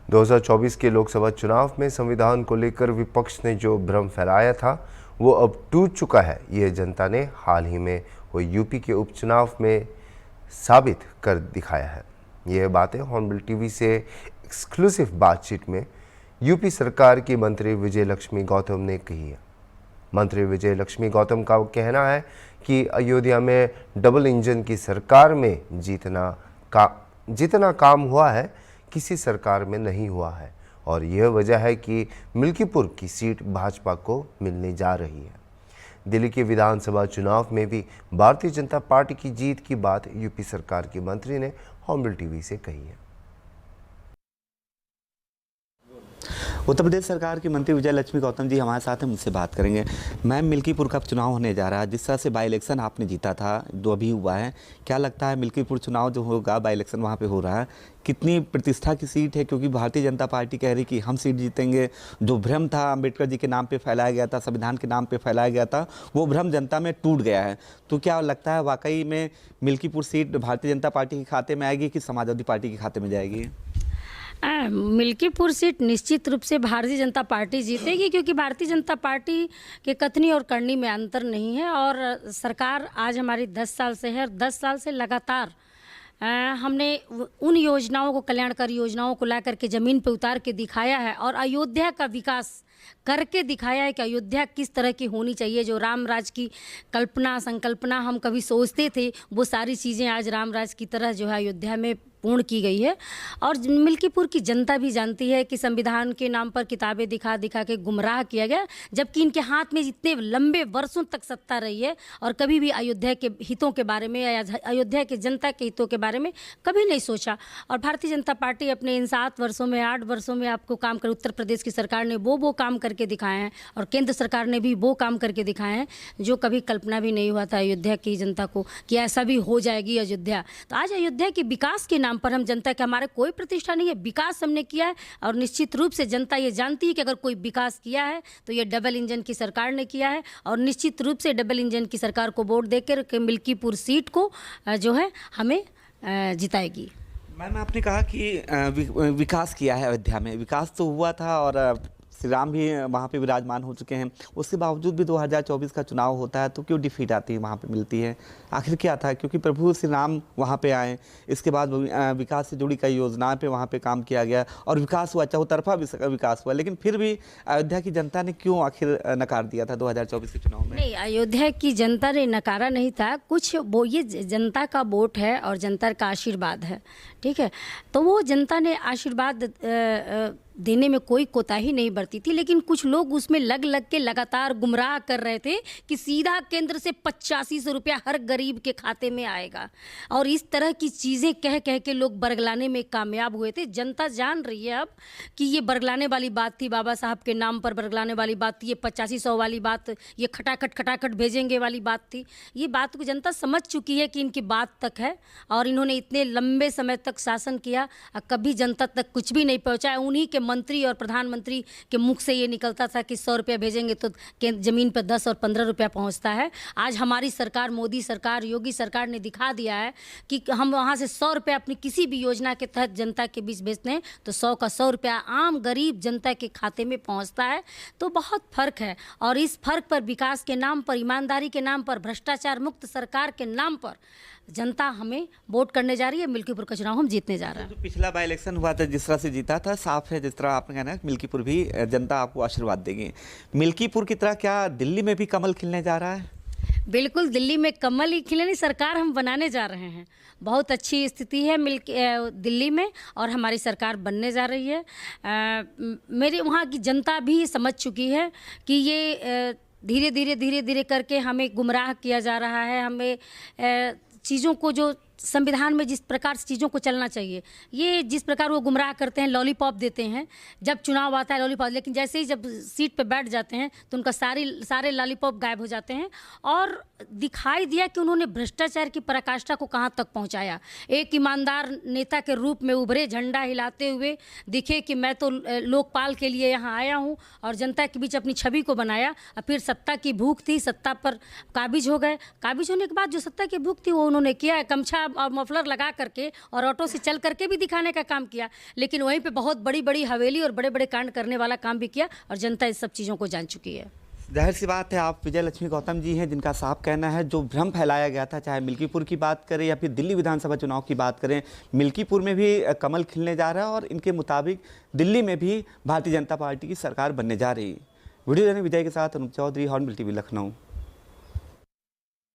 2024 के लोकसभा चुनाव में संविधान को लेकर विपक्ष ने जो भ्रम फैलाया था वो अब टूट चुका है। ये जनता ने हाल ही में हुए यूपी के उपचुनाव में साबित कर दिखाया है। ये बातें हॉर्नबिल टीवी से एक्सक्लूसिव बातचीत में यूपी सरकार की मंत्री विजय लक्ष्मी गौतम ने कही है। मंत्री विजय लक्ष्मी गौतम का कहना है कि अयोध्या में डबल इंजन की सरकार में जितना काम हुआ है किसी सरकार में नहीं हुआ है और यह वजह है कि मिल्कीपुर की सीट भाजपा को मिलने जा रही है। दिल्ली के विधानसभा चुनाव में भी भारतीय जनता पार्टी की जीत की बात यूपी सरकार की मंत्री ने हॉर्नबिल टीवी से कही है। उत्तर प्रदेश सरकार की मंत्री विजय लक्ष्मी गौतम जी हमारे साथ हैं, मुझसे बात करेंगे। मैम, मिल्कीपुर का चुनाव होने जा रहा है, जिस तरह से बाई इलेक्शन आपने जीता था, जो अभी हुआ है, क्या लगता है मिल्कीपुर चुनाव जो होगा, बाई इलेक्शन वहाँ पे हो रहा है, कितनी प्रतिष्ठा की सीट है? क्योंकि भारतीय जनता पार्टी कह रही कि हम सीट जीतेंगे। जो भ्रम था अम्बेडकर जी के नाम पे फैलाया गया था, संविधान के नाम पे फैलाया गया था, वो भ्रम जनता में टूट गया है। तो क्या लगता है वाकई में मिल्कीपुर सीट भारतीय जनता पार्टी के खाते में आएगी कि समाजवादी पार्टी के खाते में जाएगी? मिल्कीपुर सीट निश्चित रूप से भारतीय जनता पार्टी जीतेगी, क्योंकि भारतीय जनता पार्टी के कथनी और करनी में अंतर नहीं है। और सरकार आज हमारी 10 साल से है और 10 साल से लगातार हमने उन योजनाओं को, कल्याणकारी योजनाओं को ला करके ज़मीन पे उतार के दिखाया है और अयोध्या का विकास करके दिखाया है कि अयोध्या किस तरह की होनी चाहिए। जो राम राज की कल्पना संकल्पना हम कभी सोचते थे, वो सारी चीज़ें आज राम राज की तरह जो है अयोध्या में पूर्ण की गई है। और मिल्कीपुर की जनता भी जानती है कि संविधान के नाम पर किताबें दिखा दिखा के गुमराह किया गया, जबकि इनके हाथ में इतने लंबे वर्षों तक सत्ता रही है और कभी भी अयोध्या के हितों के बारे में या अयोध्या के जनता के हितों के बारे में कभी नहीं सोचा। और भारतीय जनता पार्टी अपने इन 7 वर्षों में 8 वर्षों में आपको काम कर, उत्तर प्रदेश की सरकार ने वो काम करके दिखाए हैं और केंद्र सरकार ने भी वो काम करके दिखाए हैं जो कभी कल्पना भी नहीं हुआ था अयोध्या की जनता को कि ऐसा भी हो जाएगी अयोध्या। तो आज अयोध्या के विकास के नाम पर हम जनता के, हमारे कोई प्रतिष्ठा नहीं है, विकास हमने किया है। और निश्चित रूप से जनता ये जानती है कि अगर कोई विकास किया है तो ये डबल इंजन की सरकार ने किया है। और निश्चित रूप से डबल इंजन की सरकार को वोट देकर मिल्कीपुर सीट को जो है हमें जिताएगी। मैम, आपने कहा कि विकास किया है अयोध्या में, विकास तो हुआ था और श्री राम भी वहाँ पे विराजमान हो चुके हैं, उसके बावजूद भी 2024 का चुनाव होता है तो क्यों डिफीट आती है, वहाँ पे मिलती है? आखिर क्या था? क्योंकि प्रभु श्री राम वहाँ पे आए, इसके बाद विकास से जुड़ी कई योजनाएं पे वहाँ पे काम किया गया और विकास हुआ, चौतरफा विकास हुआ, लेकिन फिर भी अयोध्या की जनता ने क्यों आखिर नकार दिया था 2024 के चुनाव में? नहीं, अयोध्या की जनता ने नकारा नहीं था कुछ, वो ये जनता का वोट है और जनता का आशीर्वाद है, ठीक है। तो वो जनता ने आशीर्वाद देने में कोई कोताही नहीं बरती थी, लेकिन कुछ लोग उसमें लग के लगातार गुमराह कर रहे थे कि सीधा केंद्र से 8500 रुपया हर गरीब के खाते में आएगा। और इस तरह की चीज़ें कह के लोग बरगलाने में कामयाब हुए थे। जनता जान रही है अब कि ये बरगलाने वाली बात थी, बाबा साहब के नाम पर बरगलाने वाली बात थी, ये 8500 वाली बात, ये खटाखट भेजेंगे वाली बात थी। ये बात को जनता समझ चुकी है कि इनकी बात तक है और इन्होंने इतने लंबे समय तक शासन किया, कभी जनता तक कुछ भी नहीं पहुँचा। उन्हीं के मंत्री और प्रधानमंत्री के मुख से ये निकलता था कि 100 रुपया भेजेंगे तो ज़मीन पर 10 और 15 रुपया पहुंचता है। आज हमारी सरकार, मोदी सरकार, योगी सरकार ने दिखा दिया है कि हम वहाँ से 100 रुपया अपनी किसी भी योजना के तहत जनता के बीच भेजते हैं तो 100 का 100 रुपया आम गरीब जनता के खाते में पहुँचता है। तो बहुत फ़र्क है और इस फर्क पर, विकास के नाम पर, ईमानदारी के नाम पर, भ्रष्टाचार मुक्त सरकार के नाम पर जनता हमें वोट करने जा रही है। मिल्कीपुर का चुनाव हम जीतने जा रहे हैं। जो पिछला बाई इलेक्शन हुआ था, जिस तरह से जीता था, साफ है जिस तरह आपने कहना है मिल्कीपुर भी जनता आपको आशीर्वाद देगी। मिल्कीपुर की तरह क्या दिल्ली में भी कमल खिलने जा रहा है? बिल्कुल, दिल्ली में कमल ही खिले नहीं, सरकार हम बनाने जा रहे हैं। बहुत अच्छी स्थिति है दिल्ली में और हमारी सरकार बनने जा रही है। मेरे वहाँ की जनता भी समझ चुकी है कि ये धीरे धीरे करके हमें गुमराह किया जा रहा है। हमें चीज़ों को, जो संविधान में जिस प्रकार से चीज़ों को चलना चाहिए, ये जिस प्रकार वो गुमराह करते हैं, लॉलीपॉप देते हैं, जब चुनाव आता है लॉलीपॉप, लेकिन जैसे ही जब सीट पे बैठ जाते हैं तो उनका सारे लॉलीपॉप गायब हो जाते हैं। और दिखाई दिया कि उन्होंने भ्रष्टाचार की पराकाष्ठा को कहाँ तक पहुँचाया। एक ईमानदार नेता के रूप में उभरे, झंडा हिलाते हुए दिखे कि मैं तो लोकपाल के लिए यहाँ आया हूँ और जनता के बीच अपनी छवि को बनाया। और फिर सत्ता की भूख थी, सत्ता पर काबिज हो गए। काबिज होने के बाद जो सत्ता की भूख थी वो उन्होंने किया है। गमछा और मफलर लगा करके और ऑटो से चल करके भी दिखाने का काम किया, लेकिन वहीं पे बहुत बड़ी बड़ी हवेली और बड़े बड़े कांड करने वाला काम भी किया और जनता इस सब चीज़ों को जान चुकी है। जाहिर सी बात है, आप विजय लक्ष्मी गौतम जी हैं जिनका साफ कहना है जो भ्रम फैलाया गया था, चाहे मिल्कीपुर की बात करें या फिर दिल्ली विधानसभा चुनाव की बात करें, मिल्कीपुर में भी कमल खिलने जा रहा है और इनके मुताबिक दिल्ली में भी भारतीय जनता पार्टी की सरकार बनने जा रही है। वीडियो जर्नलिस्ट विजय के साथ अनुप चौधरी, हॉर्नबिल टीवी, लखनऊ।